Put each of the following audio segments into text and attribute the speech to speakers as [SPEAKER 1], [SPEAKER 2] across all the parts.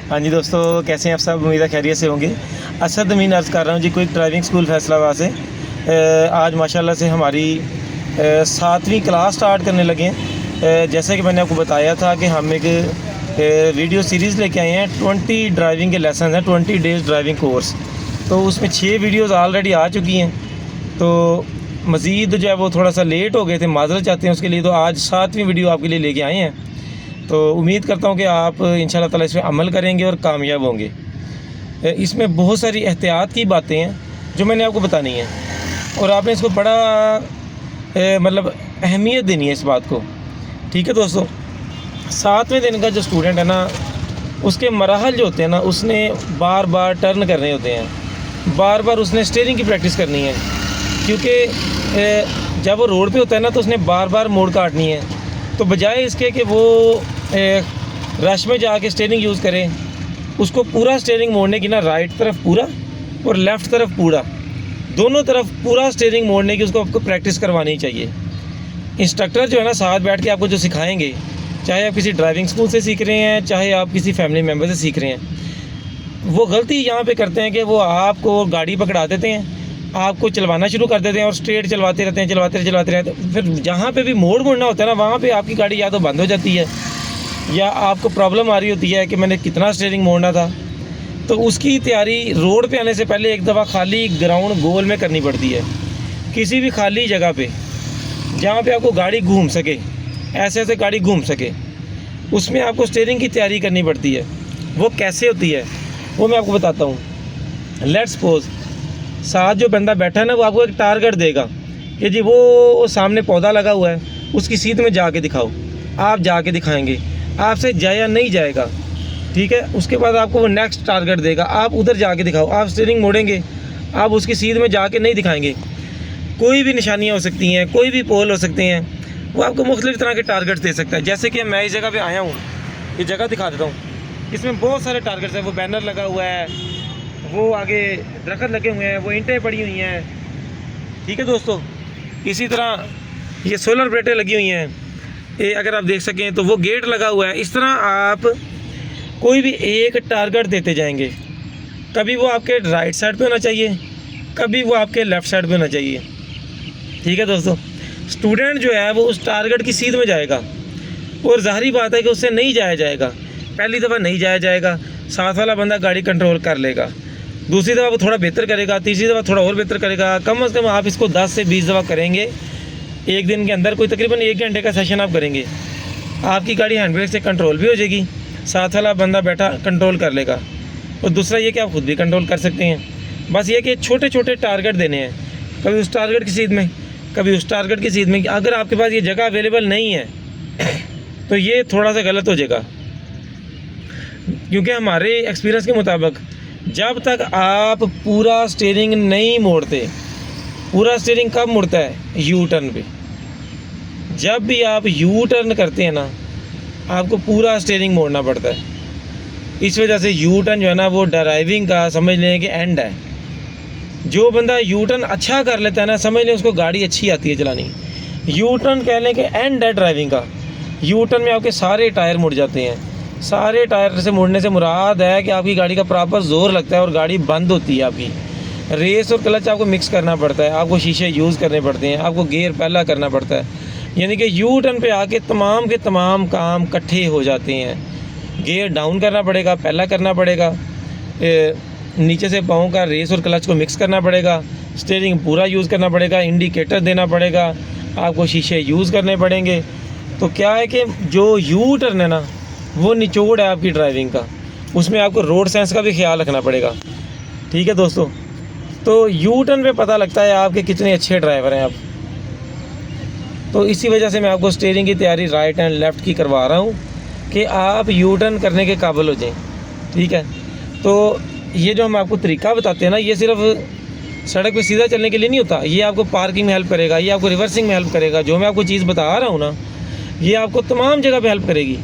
[SPEAKER 1] हाँ जी दोस्तों, कैसे हैं आप सब? उम्मीद है खैरियत से होंगे। असद अमीन अर्ज़ कर रहा हूँ जी, क्विक ड्राइविंग स्कूल फैसलाबाद से। आज माशाल्लाह से हमारी 7वीं क्लास स्टार्ट करने लगे हैं। जैसे कि मैंने आपको बताया था कि हम एक वीडियो सीरीज़ लेके आए हैं। 20 ड्राइविंग के लेसन हैं, 20 डेज़ ड्राइविंग कोर्स। तो उसमें 6 वीडियोज़ ऑलरेडी आ चुकी हैं। तो मज़ीद जो है वो थोड़ा सा लेट हो गए थे, माज़रत चाहते हैं उसके लिए। तो आज 7वीं वीडियो आपके लिए लेके आए हैं। तो उम्मीद करता हूँ कि आप इंशाल्लाह ताला इस पर अमल करेंगे और कामयाब होंगे। इसमें बहुत सारी एहतियात की बातें हैं जो मैंने आपको बतानी है, और आपने इसको बड़ा मतलब अहमियत देनी है इस बात को। ठीक है दोस्तों, 7वें दिन का जो स्टूडेंट है ना, उसके मराहल जो होते हैं ना, उसने बार बार टर्न करने होते हैं, बार बार उसने स्टीयरिंग की प्रैक्टिस करनी है। क्योंकि जब वो रोड पे होता है ना, तो उसने बार बार मोड़ काटनी है। तो बजाय इसके कि वो रश में जाके स्टीयरिंग यूज़ करें, उसको पूरा स्टीयरिंग मोड़ने की ना, राइट तरफ पूरा और लेफ़्ट तरफ पूरा, दोनों तरफ पूरा स्टीयरिंग मोड़ने की उसको आपको प्रैक्टिस करवानी चाहिए। इंस्ट्रक्टर जो है ना, साथ बैठ के आपको जो सिखाएंगे, चाहे आप किसी ड्राइविंग स्कूल से सीख रहे हैं, चाहे आप किसी फैमिली मेम्बर से सीख रहे हैं, वो गलती यहाँ पे करते हैं कि वो आपको गाड़ी पकड़ा देते हैं, आपको चलवाना शुरू कर देते हैं और स्ट्रेट चलवाते रहते हैं, चलवाते रहते हैं। फिर जहाँ पे भी मोड़ मुड़ना होता है ना, वहाँ पे आपकी गाड़ी या तो बंद हो जाती है, या आपको प्रॉब्लम आ रही होती है कि मैंने कितना स्टीयरिंग मोड़ना था। तो उसकी तैयारी रोड पे आने से पहले एक दफ़ा खाली ग्राउंड गोल में करनी पड़ती है। किसी भी खाली जगह पे जहाँ पे आपको गाड़ी घूम सके, ऐसे गाड़ी घूम सके, उसमें आपको स्टीयरिंग की तैयारी करनी पड़ती है। वो कैसे होती है वो मैं आपको बताता हूँ। लेट्स सपोज साथ जो बंदा बैठा है ना, वो आपको एक टारगेट देगा कि जी वो सामने पौधा लगा हुआ है, उसकी सीध में जाके दिखाओ। आप जाके दिखाएंगे, आपसे जाया नहीं जाएगा। ठीक है, उसके बाद आपको वो नेक्स्ट टारगेट देगा, आप उधर जाके दिखाओ। आप स्टीयरिंग मोड़ेंगे, आप उसकी सीध में जाके नहीं दिखाएंगे। कोई भी निशानियाँ हो सकती हैं, कोई भी पोल हो सकते हैं, वो आपको मुख्तलिफ़ तरह के टारगेट्स दे सकता है। जैसे कि मैं इस जगह पे आया हूँ, ये जगह दिखा देता हूँ। इसमें बहुत सारे टारगेट्स हैं। वो बैनर लगा हुआ है, वो आगे दरख्त लगे हुए हैं, वो ईंटें पड़ी हुई हैं। ठीक है दोस्तों, इसी तरह ये सोलर प्लेटें लगी हुई हैं, ये अगर आप देख सकें तो वो गेट लगा हुआ है। इस तरह आप कोई भी एक टारगेट देते जाएंगे। कभी वो आपके राइट साइड पे होना चाहिए, कभी वो आपके लेफ़्ट साइड पे होना चाहिए। ठीक है दोस्तों, स्टूडेंट जो है वो उस टारगेट की सीध में जाएगा, और ज़ाहिरी बात है कि उससे नहीं जाया जाएगा। पहली दफ़ा नहीं जाया जाएगा, साथ वाला बंदा गाड़ी कंट्रोल कर लेगा, दूसरी दफ़ा वो थोड़ा बेहतर करेगा, तीसरी दफ़ा थोड़ा और बेहतर करेगा। कम से कम आप इसको 10 से 20 दफ़ा करेंगे एक दिन के अंदर। कोई तकरीबन 1 घंटे का सेशन आप करेंगे, आपकी गाड़ी हैंड ब्रेक से कंट्रोल भी हो जाएगी, साथ वाला बंदा बैठा कंट्रोल कर लेगा, और दूसरा ये कि आप खुद भी कंट्रोल कर सकते हैं। बस ये कि छोटे छोटे टारगेट देने हैं, कभी उस टारगेट की सीध में, कभी उस टारगेट की सीध में। अगर आपके पास ये जगह अवेलेबल नहीं है तो ये थोड़ा सा गलत हो जाएगा। क्योंकि हमारे एक्सपीरियंस के मुताबिक जब तक आप पूरा स्टीयरिंग नहीं मोड़ते, पूरा स्टीयरिंग कब मुड़ता है? यू टर्न पे। जब भी आप यू टर्न करते हैं ना, आपको पूरा स्टीयरिंग मोड़ना पड़ता है। इस वजह से यू टर्न जो है ना, वो ड्राइविंग का समझ लें कि एंड है। जो बंदा यू टर्न अच्छा कर लेता है ना, समझ लें उसको गाड़ी अच्छी आती है चलानी। यू टर्न कह लें कि एंड है ड्राइविंग का। यू टर्न में आपके सारे टायर मुड़ जाते हैं। सारे टायर से मुड़ने से मुराद है कि आपकी गाड़ी का प्रॉपर जोर लगता है और गाड़ी बंद होती है। आपकी रेस और क्लच आपको मिक्स करना पड़ता है, आपको शीशे यूज़ करने पड़ते हैं, आपको गियर पहला करना पड़ता है। यानी कि यू टर्न पे आके तमाम के तमाम काम इकट्ठे हो जाते हैं। गियर डाउन करना पड़ेगा, पहला करना पड़ेगा, नीचे से पाँव का रेस और क्लच को मिक्स करना पड़ेगा, स्टीयरिंग पूरा यूज़ करना पड़ेगा, इंडिकेटर देना पड़ेगा, आपको शीशे यूज़ करने पड़ेंगे। तो क्या है कि जो यू टर्न है ना, वो निचोड़ है आपकी ड्राइविंग का। उसमें आपको रोड सेंस का भी ख्याल रखना पड़ेगा। ठीक है दोस्तों, तो यू टर्न पे पता लगता है आपके कितने अच्छे ड्राइवर हैं आप। तो इसी वजह से मैं आपको स्टीयरिंग की तैयारी राइट एंड लेफ़्ट की करवा रहा हूँ कि आप यू टर्न करने के काबिल हो जाएं। ठीक है, तो ये जो हम आपको तरीका बताते हैं ना, ये सिर्फ सड़क पे सीधा चलने के लिए नहीं होता। ये आपको पार्किंग में हेल्प करेगा, ये आपको रिवर्सिंग में हेल्प करेगा। जो मैं आपको चीज़ बता रहा हूँ ना, ये आपको तमाम जगह पे हेल्प करेगी।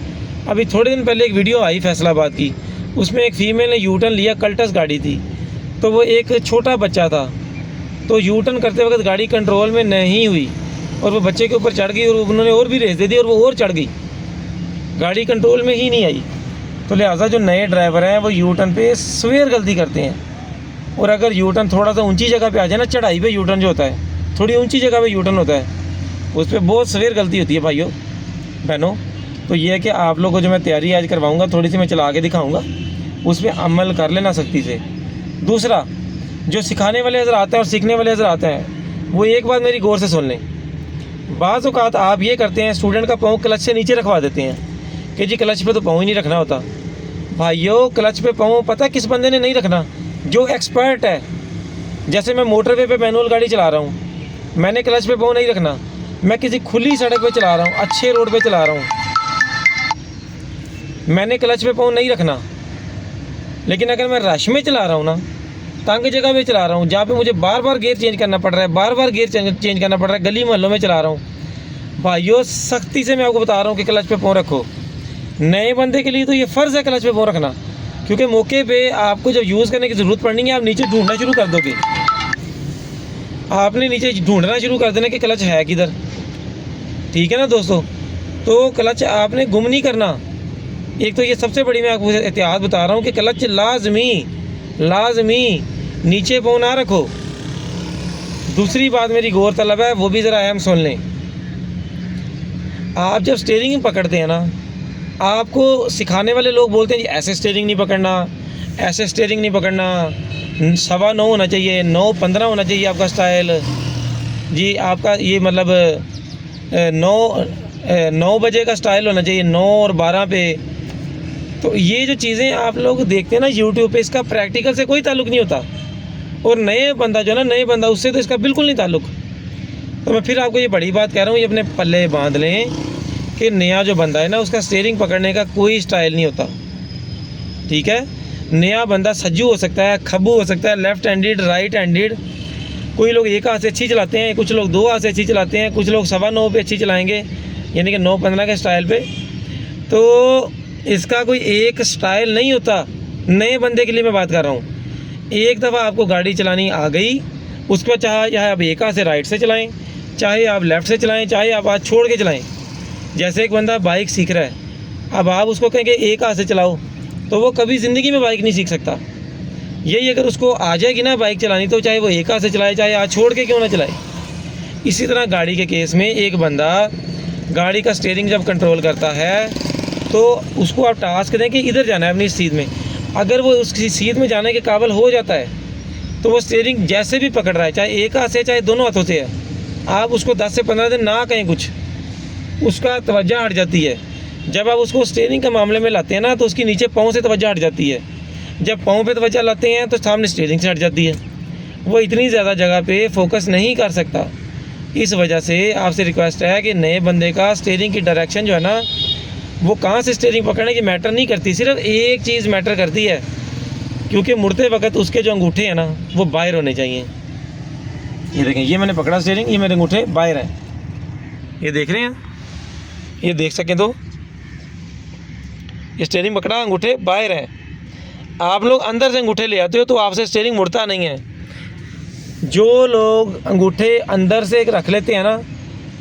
[SPEAKER 1] अभी थोड़े दिन पहले एक वीडियो आई फैसलाबाद की, उसमें एक फ़ीमेल ने यू टर्न लिया, कल्टस गाड़ी थी, तो वो एक छोटा बच्चा था, तो यू टर्न करते वक्त गाड़ी कंट्रोल में नहीं हुई और वो बच्चे के ऊपर चढ़ गई, और उन्होंने और भी रेस दे दी और वो और चढ़ गई, गाड़ी कंट्रोल में ही नहीं आई। तो लिहाजा जो नए ड्राइवर हैं वो यू टर्न पे सवेर गलती करते हैं। और अगर यू टर्न थोड़ा सा ऊंची जगह पे आ जाए ना, चढ़ाई पे यू टर्न जो होता है, थोड़ी ऊंची जगह पे यू टर्न होता है, उस पर बहुत सवेर गलती होती है भाइयों बहनों। तो ये है कि आप लोगों को जो मैं तैयारी आज करवाऊँगा, थोड़ी सी मैं चला के दिखाऊँगा, उस पर अमल कर लेना सख्ती से। दूसरा, जो सिखाने वाले हज़रात हैं और सीखने वाले हज़रात हैं, वो एक बात मेरी गौर से सुन लें। बाज़ औक़ात आप ये करते हैं, स्टूडेंट का पाँव क्लच से नीचे रखवा देते हैं कि जी क्लच पे तो पाँव ही नहीं रखना होता। भाइयों, क्लच पे पाँव पता किस बंदे ने नहीं रखना? जो एक्सपर्ट है। जैसे मैं मोटरवे पे मैनुअल गाड़ी चला रहा हूँ, मैंने क्लच पे पाँव नहीं रखना। मैं किसी खुली सड़क पे चला रहा हूँ, अच्छे रोड पे चला रहा हूँ, मैंने क्लच पे पाँव नहीं रखना। लेकिन अगर मैं रश में चला रहा हूँ ना, तंग जगह पे चला रहा हूँ, जहाँ पे मुझे बार बार गियर चेंज करना पड़ रहा है, बार बार गियर चेंज करना पड़ रहा है, गली मोहल्लों में चला रहा हूँ, भाइयों सख्ती से मैं आपको बता रहा हूँ कि क्लच पे पाँव रखो। नए बंदे के लिए तो ये फ़र्ज़ है क्लच पे पाँव रखना, क्योंकि मौके पे आपको जब यूज़ करने की ज़रूरत पड़नी है, आप नीचे ढूंढना शुरू कर दोगे। आपने नीचे ढूंढना शुरू कर देना कि क्लच है किधर। ठीक है ना दोस्तों? तो क्लच आपने गुम नहीं करना। एक तो ये सबसे बड़ी मैं आपको एहतियात बता रहा हूँ कि क्लच लाजमी नीचे पाँव ना रखो। दूसरी बात मेरी गौर तलब है, वो भी ज़रा अहम सुन लें। आप जब स्टीयरिंग पकड़ते हैं ना, आपको सिखाने वाले लोग बोलते हैं जी ऐसे स्टीयरिंग नहीं पकड़ना, ऐसे स्टीयरिंग नहीं पकड़ना, 9:15 होना चाहिए, 9:15 होना चाहिए आपका स्टाइल जी, आपका ये मतलब 9 बजे का स्टाइल होना चाहिए, 9 और 12 पे। तो ये जो चीज़ें आप लोग देखते हैं ना यूट्यूब पे, इसका प्रैक्टिकल से कोई ताल्लुक़ नहीं होता। और नए बंदा जो है ना, नए बंदा, उससे तो इसका बिल्कुल नहीं ताल्लुक़। तो मैं फिर आपको ये बड़ी बात कह रहा हूँ, ये अपने पल्ले बांध लें कि नया जो बंदा है ना, उसका स्टीयरिंग पकड़ने का कोई स्टाइल नहीं होता। ठीक है? नया बंदा सज्जू हो सकता है, खब्बू हो सकता है, लेफ़्ट हैंडेड, राइट हैंडेड। कोई लोग एक हाथ से अच्छी चलाते हैं, कुछ लोग 2 हाथ से अच्छी चलाते हैं, कुछ लोग 9:15 पे अच्छी चलाएँगे, यानी कि 9:15 के स्टाइल पे। तो इसका कोई एक स्टाइल नहीं होता। नए बंदे के लिए मैं बात कर रहा हूँ। एक दफ़ा आपको गाड़ी चलानी आ गई, उसके बाद चाहे आप एक हाथ से राइट से चलाएं, चाहे आप लेफ़्ट से चलाएं, चाहे आप हाथ छोड़ के चलाएं। जैसे एक बंदा बाइक सीख रहा है, अब आप उसको कहेंगे एक हाथ से चलाओ, तो वो कभी ज़िंदगी में बाइक नहीं सीख सकता। यही अगर उसको आ जाएगी ना बाइक चलानी, तो चाहे वो एक हाथ से चलाए, चाहे हाथ छोड़ के क्यों ना चलाए। इसी तरह गाड़ी के केस में एक बंदा गाड़ी का स्टीयरिंग जब कंट्रोल करता है, तो उसको आप टास्क दें कि इधर जाना है अपनी सीध में। अगर वो उसकी सीध में जाने के काबिल हो जाता है, तो वो स्टीयरिंग जैसे भी पकड़ रहा है, चाहे एक हाथ से चाहे दोनों हाथों से है, आप उसको 10 से 15 दिन ना कहें कुछ, उसका तवज्जो हट जाती है। जब आप उसको स्टीयरिंग के मामले में लाते हैं ना, तो उसकी नीचे पाँव से तवज्जो हट जाती है। जब पाँव पे तवज्जो लाते हैं तो सामने स्टीयरिंग से हट जाती है। वो इतनी ज़्यादा जगह पे फोकस नहीं कर सकता। इस वजह से आपसे रिक्वेस्ट है कि नए बंदे का स्टीयरिंग की डायरेक्शन जो है ना, वो कहाँ से स्टीयरिंग पकड़ने की मैटर नहीं करती, सिर्फ एक चीज़ मैटर करती है, क्योंकि मुड़ते वक्त उसके जो अंगूठे हैं ना, वो बाहर होने चाहिए। ये देखें, ये मैंने पकड़ा स्टीयरिंग, ये मेरे अंगूठे बाहर हैं, ये देख रहे हैं, ये देख सकें तो ये स्टीयरिंग पकड़ा, अंगूठे बाहर हैं। आप लोग अंदर से अंगूठे ले आते हो तो आपसे स्टीयरिंग मुड़ता नहीं है। जो लोग अंगूठे अंदर से रख लेते हैं ना,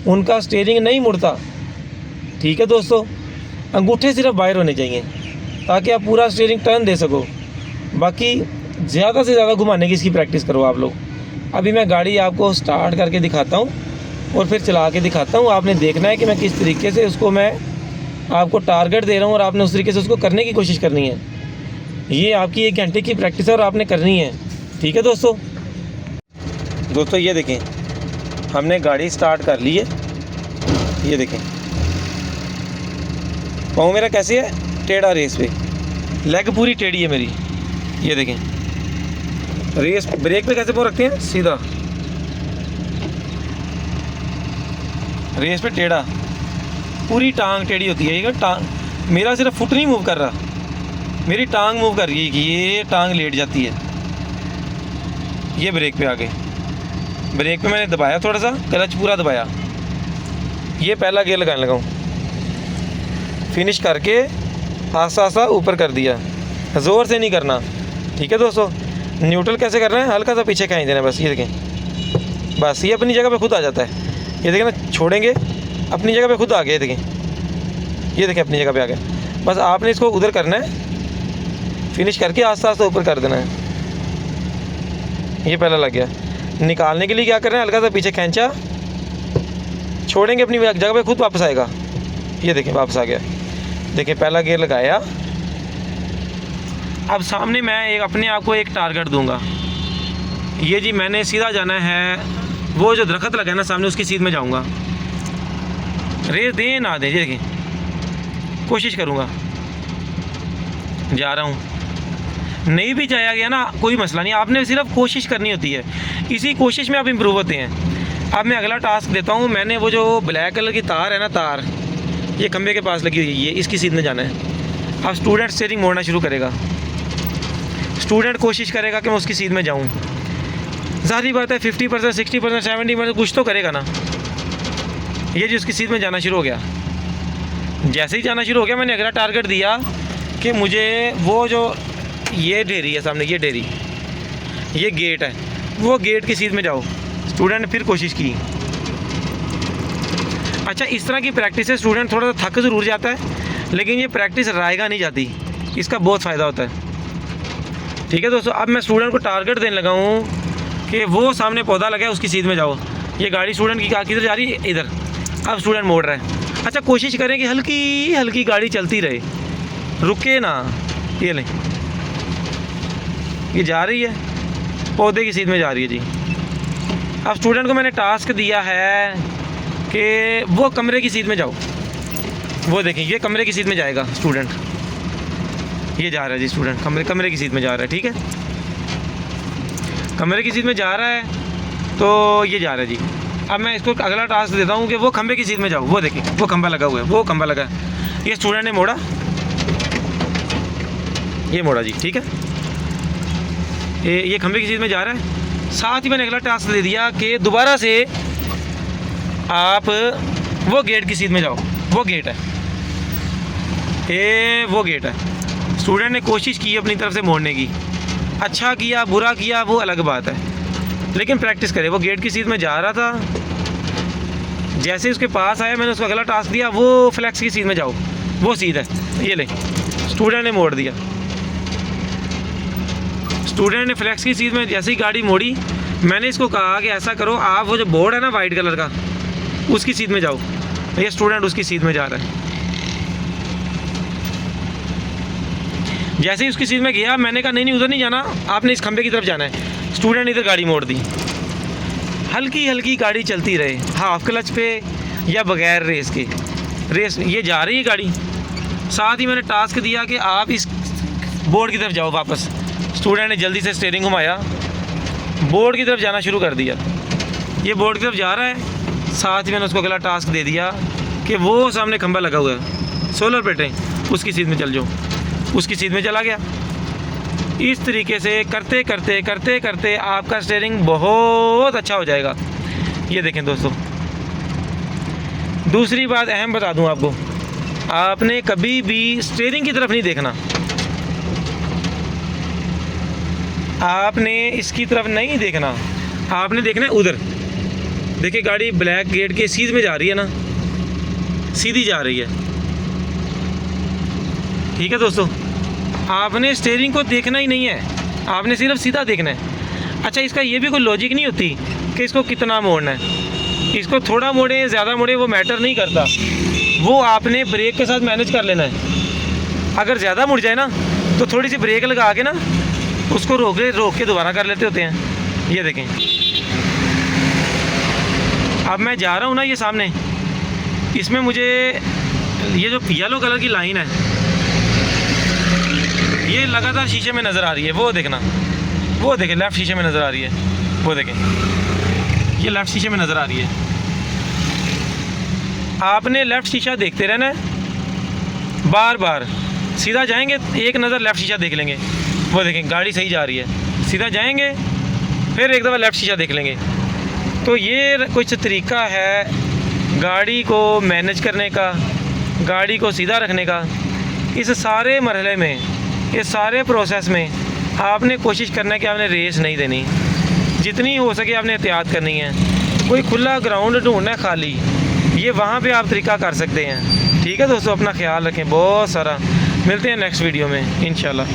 [SPEAKER 1] उनका स्टीयरिंग नहीं मुड़ता। ठीक है दोस्तों? अंगूठे सिर्फ बाहर होने चाहिए ताकि आप पूरा स्टीयरिंग टर्न दे सको। बाकी ज़्यादा से ज़्यादा घुमाने की इसकी प्रैक्टिस करो आप लोग। अभी मैं गाड़ी आपको स्टार्ट करके दिखाता हूँ और फिर चला के दिखाता हूँ। आपने देखना है कि मैं किस तरीके से उसको मैं आपको टारगेट दे रहा हूँ और आपने उस तरीके से उसको करने की कोशिश करनी है। ये आपकी 1 घंटे की प्रैक्टिस है और आपने करनी है। ठीक है दोस्तों? ये देखें, हमने गाड़ी स्टार्ट कर ली है। ये देखें पाँव मेरा कैसे है, टेढ़ा रेस पे, लेग पूरी टेढ़ी है मेरी। ये देखें रेस ब्रेक पे कैसे पाँव रखते हैं, सीधा, रेस पे टेढ़ा, पूरी टांग टेढ़ी होती है। ये टांग मेरा सिर्फ फुट नहीं मूव कर रहा, मेरी टांग मूव कर रही है कि ये टांग लेट जाती है। ये ब्रेक पे आ गए, ब्रेक पे मैंने दबाया थोड़ा सा, क्लच पूरा दबाया, ये पहला गियर लगाने लगा हूँ, फिनिश करके आस्ता आस्ता ऊपर कर दिया, ज़ोर से नहीं करना। ठीक है दोस्तों? न्यूट्रल कैसे करना है, हल्का सा पीछे खींच देना बस। ये देखें, बस ये अपनी जगह पे खुद आ जाता है। ये देखें ना, छोड़ेंगे अपनी जगह पे खुद आ गया। ये देखें, ये देखें अपनी जगह पे आ गया। बस आपने इसको उधर करना है, फिनिश करके आस्ते आस्ते ऊपर कर देना है। ये पहला लग गया। निकालने के लिए क्या करना है, हल्का सा पीछे खींचा, छोड़ेंगे अपनी जगह पे, खुद वापस आएगा। ये देखें वापस आ गया। देखिए पहला गियर लगाया। अब सामने मैं एक अपने आप को एक टारगेट दूंगा। ये जी मैंने सीधा जाना है, वो जो दरख्त लगा है ना सामने, उसकी सीध में जाऊंगा। रेस दें ना दें, देखिए कोशिश करूंगा, जा रहा हूँ। नहीं भी जाया गया ना कोई मसला नहीं, आपने सिर्फ कोशिश करनी होती है, इसी कोशिश में आप इम्प्रूव होते हैं। अब मैं अगला टास्क देता हूँ। मैंने वो जो ब्लैक कलर की तार है ना, तार ये खंबे के पास लगी हुई है, ये इसकी सीध में जाना है। अब स्टूडेंट स्टीयरिंग मोड़ना शुरू करेगा। स्टूडेंट कोशिश करेगा कि मैं उसकी सीध में जाऊँ। ज़ाहिर बात है 50%, 60%, 70% कुछ तो करेगा ना। ये जी उसकी सीध में जाना शुरू हो गया। जैसे ही जाना शुरू हो गया, मैंने अगला टारगेट दिया कि मुझे वो जो ये ढेरी है सामने, ये ढेरी, ये गेट है, वो गेट की सीध में जाओ। स्टूडेंट ने फिर कोशिश की। अच्छा, इस तरह की प्रैक्टिस से स्टूडेंट थोड़ा सा थक ज़रूर जाता है, लेकिन ये प्रैक्टिस रायगा नहीं जाती, इसका बहुत फ़ायदा होता है। ठीक है दोस्तों, अब मैं स्टूडेंट को टारगेट देने लगा हूँ कि वो सामने पौधा लगा है, उसकी सीध में जाओ। ये गाड़ी स्टूडेंट की किधर जा रही है, इधर। अब स्टूडेंट मोड़ रहा है। अच्छा, कोशिश करें कि हल्की हल्की गाड़ी चलती रहे, रुके ना। ये लें, ये जा रही है, पौधे की सीध में जा रही है जी। अब स्टूडेंट को मैंने टास्क दिया है कि वो कमरे की सीध में जाओ। वो देखें, ये कमरे की सीध में जाएगा स्टूडेंट। ये जा रहा है जी स्टूडेंट, कमरे की सीध में जा रहा है। ठीक है, कमरे की सीध में जा रहा है, तो ये जा रहा है जी। अब मैं इसको अगला टास्क देता हूँ कि वो खंबे की सीध में जाओ। वो देखें, वो खंबा लगा हुआ है, वो खंबा लगा है। ये स्टूडेंट ने मोड़ा, ये मोड़ा जी। ठीक है, ये खंबे की सीध में जा रहा है। साथ ही मैंने अगला टास्क दे दिया कि दोबारा से आप वो गेट की सीध में जाओ। वो गेट है, वो गेट है। स्टूडेंट ने कोशिश की अपनी तरफ से मोड़ने की, अच्छा किया बुरा किया वो अलग बात है, लेकिन प्रैक्टिस करे। वो गेट की सीध में जा रहा था, जैसे उसके पास आया मैंने उसको अगला टास्क दिया, वो फ्लैक्स की सीध में जाओ। वो सीध है, ये ले, स्टूडेंट ने मोड़ दिया। स्टूडेंट ने फ्लैक्स की सीध में जैसे ही गाड़ी मोड़ी, मैंने इसको कहा कि ऐसा करो, आप वो जो बोर्ड है ना वाइट कलर का, उसकी सीध में जाओ। ये स्टूडेंट उसकी सीध में जा रहा है। जैसे ही उसकी सीध में गया, मैंने कहा नहीं उधर नहीं जाना, आपने इस खंबे की तरफ जाना है। स्टूडेंट ने इधर गाड़ी मोड़ दी। हल्की हल्की गाड़ी चलती रहे, हाफ क्लच पे या बगैर रेस के। रेस ये जा रही है गाड़ी। साथ ही मैंने टास्क दिया कि आप इस बोर्ड की तरफ जाओ वापस। स्टूडेंट ने जल्दी से स्टीयरिंग घुमाया, बोर्ड की तरफ जाना शुरू कर दिया। ये बोर्ड की तरफ जा रहा है। साथ ही मैंने उसको अगला टास्क दे दिया कि वो सामने खंबा लगा हुआ है, सोलर प्लेटें, उसकी सीध में चल जाओ। उसकी सीध में चला गया। इस तरीके से करते करते करते करते आपका स्टीयरिंग बहुत अच्छा हो जाएगा। ये देखें दोस्तों, दूसरी बात अहम बता दूं आपको, आपने कभी भी स्टीयरिंग की तरफ नहीं देखना, आपने इसकी तरफ नहीं देखना, आपने देखना है उधर। देखिए गाड़ी ब्लैक गेट के सीध में जा रही है ना, सीधी जा रही है। ठीक है दोस्तों, आपने स्टीयरिंग को देखना ही नहीं है, आपने सिर्फ सीधा देखना है। अच्छा, इसका ये भी कोई लॉजिक नहीं होती कि इसको कितना मोड़ना है, इसको थोड़ा मोड़े ज़्यादा मोड़े वो मैटर नहीं करता, वो आपने ब्रेक के साथ मैनेज कर लेना है। अगर ज़्यादा मुड़ जाए ना तो थोड़ी सी ब्रेक लगा के ना उसको रोक के दोबारा कर लेते होते हैं। ये देखें, अब मैं जा रहा हूँ ना, ये सामने, इसमें मुझे ये जो येलो कलर की लाइन है ये लगातार शीशे में नज़र आ रही है। वो देखना, वो देखें लेफ़्ट शीशे में नज़र आ रही है, वो देखें ये लेफ़्ट शीशे में नज़र आ रही है। आपने लेफ़्ट शीशा देखते रहना है, बार बार सीधा जाएंगे, एक नज़र लेफ़्ट शीशा देख लेंगे, वो देखें गाड़ी सही जा रही है, सीधा जाएंगे फिर एक दफ़ा लेफ़्ट शीशा देख लेंगे। तो ये कुछ तरीका है गाड़ी को मैनेज करने का, गाड़ी को सीधा रखने का। इस सारे मरहले में, इस सारे प्रोसेस में आपने कोशिश करना है कि आपने रेस नहीं देनी, जितनी हो सके आपने एहतियात करनी है। कोई खुला ग्राउंड ढूंढना है खाली, ये वहाँ पे आप तरीका कर सकते हैं। ठीक है दोस्तों, अपना ख्याल रखें बहुत सारा। मिलते हैं नेक्स्ट वीडियो में इंशाल्लाह।